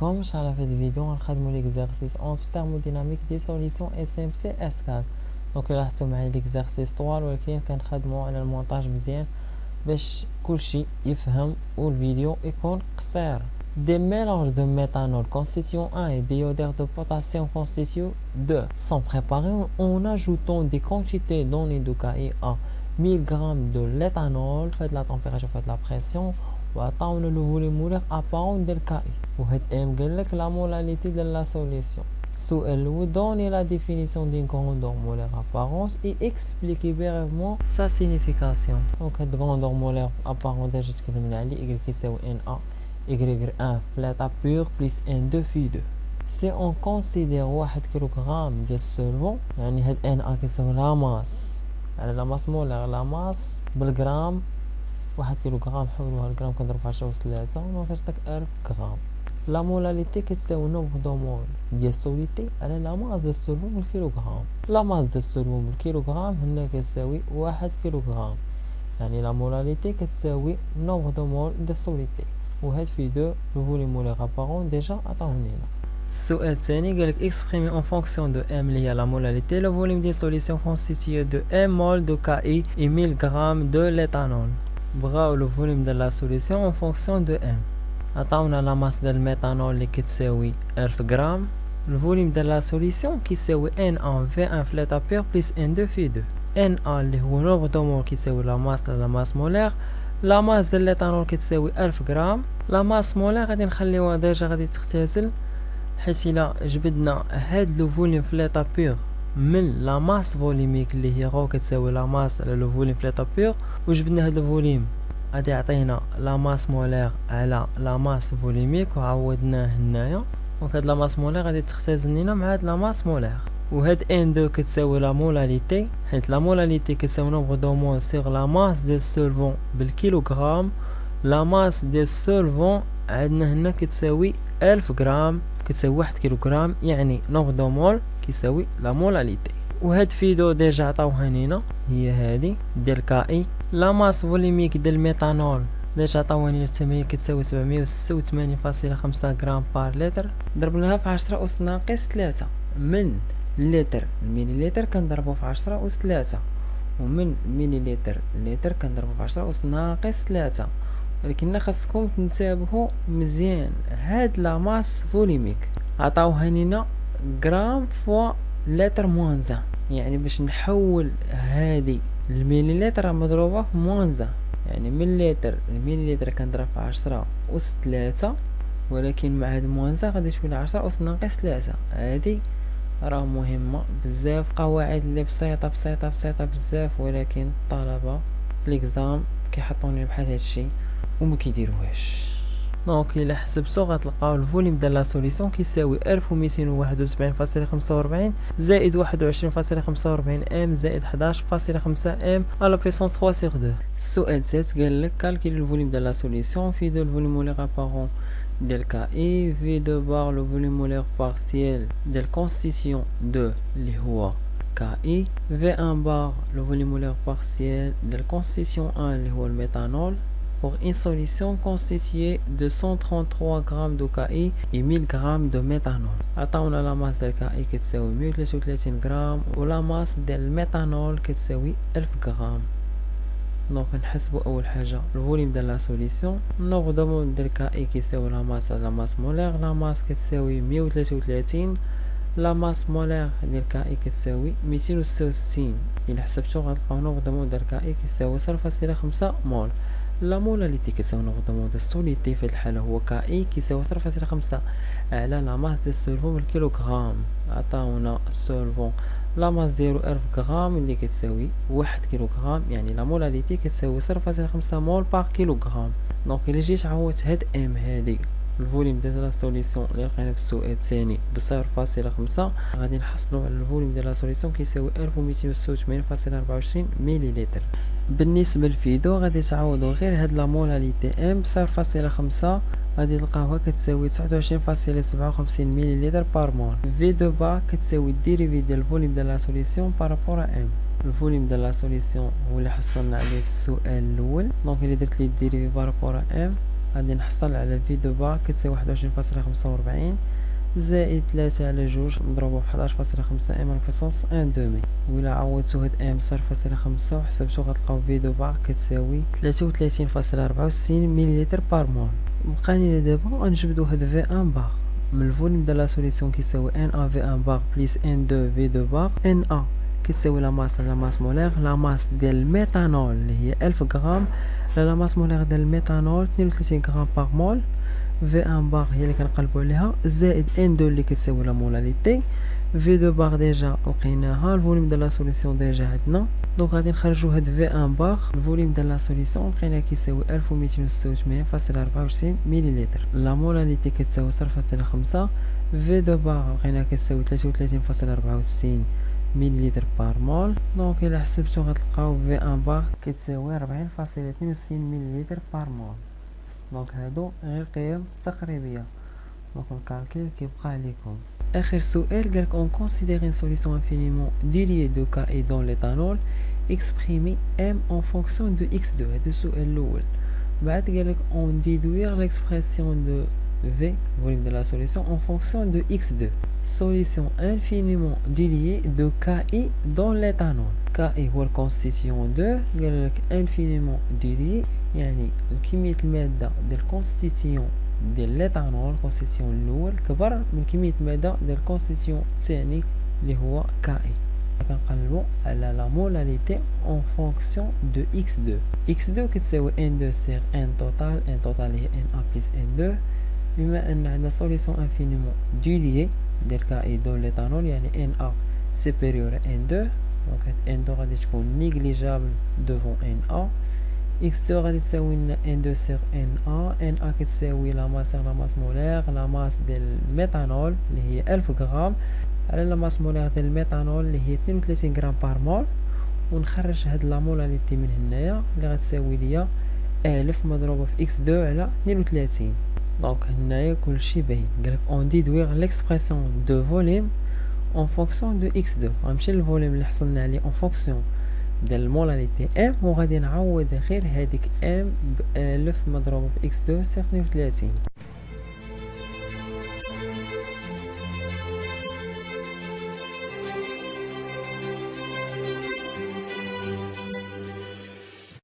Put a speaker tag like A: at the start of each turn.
A: عليكم. ان شاء الله في هذا الفيديو غنخدموا ليكزارسيس 11 ثيرموديناميك دي سوليسيون اس ام سي اس 4. دونك لاحظتوا معايا ليكزارسيس طوال، ولكن كنخدموا على المونتاج مزيان باش كلشي يفهم والفيديو يكون قصير. Des mélanges de méthanol constituant 1 et d'iodure de potassium constituent 2 sont préparés en ajoutant des quantités données de Ki à 1000 g de l'éthanol. Faites la température, faites la pression وعطاونا le volume molaire apparent de Ki. وهاد M قال لك la molalité de la solution. السؤال الأول donner la définition d'une grandeur molaire apparente et expliquer brièvement sa signification. Donc هاد grandeur molaire apparente ديجا تكلمنا عليه Y كيساوي Na Y1 في l'état pur plus N2 في 2. Si on considère 1 كيلوغرام ديال السولفون، يعني هاد Na كيساوي لا ماس على لا ماس مولار، لا ماس بالغرام 1 كيلوغرام حولوها الغرام كنضرب 10 أس 3 دونك كتعطيك 1000 غرام. لا مولاليتي كتساوي نومبر دو مول ديال السوليتي على لا ماس ديال السولفون بالكيلوغرام. لا ماس ديال السولفون بالكيلوغرام هنا كتساوي 1 كيلوغرام، يعني لا مولاليتي كتساوي نومبر دو مول ديال السوليتي وهاد في 2 لو فوليوم مولير ابارون ديجا عطاونا هنا. السؤال الثاني قالك اكسبريمي اون فونكسيون دو ام اللي هي لا مولاليتي لو فوليوم ديال سوليسيون كونستيتيو دو 1 مول دو كاي اي 1000 غرام دو ليتانول. بغاو لو فوليوم ديال لا سوليسيون اون فونكسيون دو ام. عطاونا لا ماس ديال الميتانول اللي كتساوي 1000 غرام. الفوليوم ديال لا سوليسيون كيساوي ان ان في 1 في ليتا بير بلس ان 2 في 2. ان ان اللي هو نومبر دو مول كيساوي لا ماس على لا ماس مولير. لا ماس ديال ليتانول كتساوي 1000 غرام. لا ماس مولير غادي نخليوها ديجا غادي تختزل، حيت الا جبدنا هاد لو فوليوم في ليتا بير من لا ماس فوليميك اللي هي غو كتساوي لا ماس على لو فوليوم في ليتا بير، وجبدنا هاد الفوليوم غادي يعطينا لا ماس مولير على لا ماس فوليميك وعوضناه هنايا. دونك هاد لا ماس مولير غادي تختزل لينا مع هاد لا ماس مولير. وهاد ان 2 كتساوي لا مولاليتي، حيت لا مولاليتي كتساوي نومبر دو مول سيغ لا ماس ديال السولفون بالكيلوغرام. لا ماس ديال السولفون عندنا هنا كتساوي 1000 غرام، كتساوي 1 كيلوغرام، يعني نومبر دو مول كيساوي لا مولاليتي. وهاد فيدو ديجا عطاوها لينا هي هادي ديال كاي. لا ماس فوليميك ديال الميتانول ديجا عطاوها التمرين كتساوي 786.5 غرام بار لتر، ضربناها في 10 أس ناقص 3. من لتر المليلتر كنضربو في 10 أس 3، ومن مليلتر لتر كنضربو في 10 أس ناقص 3. ولكن خاصكم تنتبهوا مزيان، هاد لا ماس فوليميك عطاوها لينا غرام فوا لتر موانزا، يعني باش نحول هادي المليلتر مضروبة في موانزا، يعني من لتر المليلتر كنضرب في 10 أس 3، ولكن مع هاد موانزا غادي تولي 10 أس ناقص 3. هادي راه مهمة بزاف، قواعد اللي بسيطة بسيطة بسيطة بزاف، ولكن الطلبة في ليكزام كيحطوني بحال هادشي وما كيديروهاش. دونك الا حسبتو غتلقاو الفوليوم ديال لا سوليسيون كيساوي 1271.45 زائد 21.45 ام زائد 11.5 ام على بيسونس 3 sur 2. السؤال الثالث قال لك كالكيل الفوليوم ديال لا سوليسيون في دو الفوليوم مولير ابارون ديال كاي في دو بار لو فوليوم مولير بارسيال ديال كونستيسيون دو اللي هو كاي في ان بار لو فوليوم مولير بارسيال ديال كونستيسيون 1 اللي هو الميتانول pour une solution constituée de 133 g de Ki et 1000 g de méthanol. عطاونا لا ماس ديال كاي كتساوي 133 غرام ولا ماس ديال الميتانول كتساوي 1000 غرام. دونك نحسبوا اول حاجه الفوليوم ديال لا سوليسيون. النومبر دو مول ديال كاي كيساوي لا ماس على لا ماس مولير، لا ماس كتساوي 133، لا ماس مولير ديال كاي كتساوي 266. الا حسبتو غتلقاو النومبر دو مول ديال كاي كيساوي 0.5 مول. لا مولاليتي كيساوي نومبر دو مول ديال السوليتي في هاد الحاله هو كاي كيساوي 0.5 على لا ماس ديال السولفون بالكيلوغرام. عطاونا السولفون لا ماس ديالو 1000 غرام اللي كتساوي 1 كيلوغرام، يعني لا مولاليتي كتساوي 0.5 مول بار كيلوغرام. دونك الا جيت عوضت هاد ام هادي الفوليوم ديال لا سوليسيون اللي لقينا في السؤال الثاني ب 0.5 غادي نحصلوا على الفوليوم ديال لا سوليسيون كيساوي 1286.24 مليلتر. بالنسبه للفيدو غادي تعوضوا غير هاد لا مولاليتي ام ب 0.5 غادي تلقاوها كتساوي 29.57 مليلتر بار مول. في دو با كتساوي الديريفي ديال الفوليوم ديال لا سوليسيون بارابور ام. الفوليوم ديال لا سوليسيون هو اللي حصلنا عليه في السؤال الاول. دونك الا درت ليه الديريفي بارابور ام غادي نحصل على في دو بار كتساوي 21.45 زائد 3 على جوج مضروبة في 11.5 ام البويسونس 1 دومي. وإلا عوضتو هاد ام 0.5 وحسبتو غتلقاو في دو بار كتساوي 33.64 مليلتر بار مول. بقاني دابا غنجبدو هاد في ان بار من الفوليوم ديال لا سوليسيون كيساوي ان ا في ان بار بليس ان دو في دو بار. ان ا كتساوي لا ماس مولير، لا ماس ديال الميتانول اللي هي 1000 غرام، لا ماس مولير ديال الميتانول 32 غرام بار مول. في ان بار هي اللي كنقلبوا عليها زائد ان دو اللي كتساوي لا مولاليتي. في دو بار ديجا لقيناها، الفوليوم ديال لا سوليسيون ديجا عندنا، دونك غادي نخرجوا هاد في ان بار الفوليوم ديال لا سوليسيون لقيناه كيساوي 1286.24 مليلتر. لا مولاليتي كتساوي 0.5. في دو بار لقيناه كتساوي 33.64 مليلتر بار مول. دونك الا حسبتو غتلقاو في ان بار كتساوي 40.62 مليلتر بار مول. دونك هادو غير قيم تقريبيه، دونك الكالكيل كيبقى عليكم. اخر سؤال قالك on considère une solution infiniment diluée de Ki dans l'éthanol exprimée m en fonction de x2. هذا السؤال الاول. بعد قالك on déduire l'expression de V, volume de la solution, en fonction de x2. Solution infiniment diluée de Ki dans l'éthanol. Ki هو الكونستيتيون دو، قالك infiniment dilué يعني كمية المادة ديال الكونستيتيون ديال ليتانول، الكونستيتيون الاول كبر من كمية المادة ديال الكونستيتيون الثاني اللي هو كاي. كنقلبو على لا مولاليتي اون فونكسيون دو x2. x2 كتساوي n2 سيغ n توتال، n توتال هي n a بلس n2. بما ان عندنا سوليسيون انفينيمون ديليي ديال كاي دو ليتانول يعني n a سوبيريور n2، دونك هاد n2 غادي تكون نيغليجابل دوفون n a. x2 غادي تساوي لنا n2 سيغ na، na كتساوي لا ماس مولير، لا ماس ديال الميتانول اللي هي 1000 غرام على لا ماس مولير ديال الميتانول اللي هي 32 غرام بار مول. ونخرج هاد لا مولاليتي من هنايا اللي غتساوي ليا 1000 مضروبه في x2 على 32. دونك هنايا كلشي باين. قالك اون ديدوير ليكسبرسيون دو فوليوم اون فونكسيون دو x2. غنمشي للفوليوم اللي حصلنا عليه اون فونكسيون ديال المولاليتي ام وغادي نعوض غير هذيك ام ب 1000 مضروبه في x2 سيغ 32.